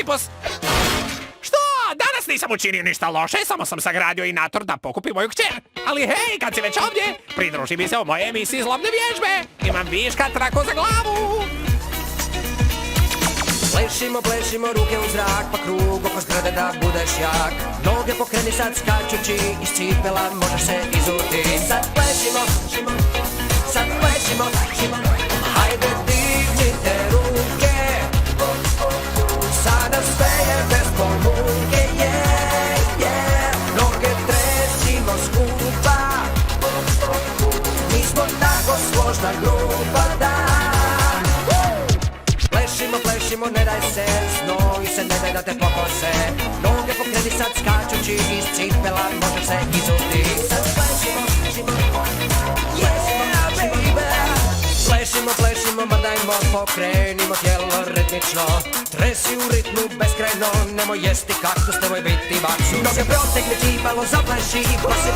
tipos. Što? Danas nisam učinio ništa loše, samo sam sagradio inator da pokupi moju kćer. Ali hej, kad si već ovdje, pridruži mi se u moje emisiji Zlobne vježbe. Imam viška traku za glavu. Plešimo ruke u zrak, pa krug oko zgrade da budeš jak. Noge pokreni sad skačući, iz cipela možeš se izuti. Sad plešimo, hajde dignite ruke. Sada sve je bez pomuke, noge tresimo skupa. Mi smo tako složna grupa, da. Plešimo, ne daj se, snovi se, ne daj da te pokose. Noge pokreni sad skačući, iz cipela možeš se izuti. Sad plešimo, yeah baby. Plešimo, mrdajmo, pokrenimo tijelo ritmično. Tresi u ritmu beskrajno, nemoj jesti kaktus, nemoj biti baksus. Noge protegni cipelo, zapleši, pa se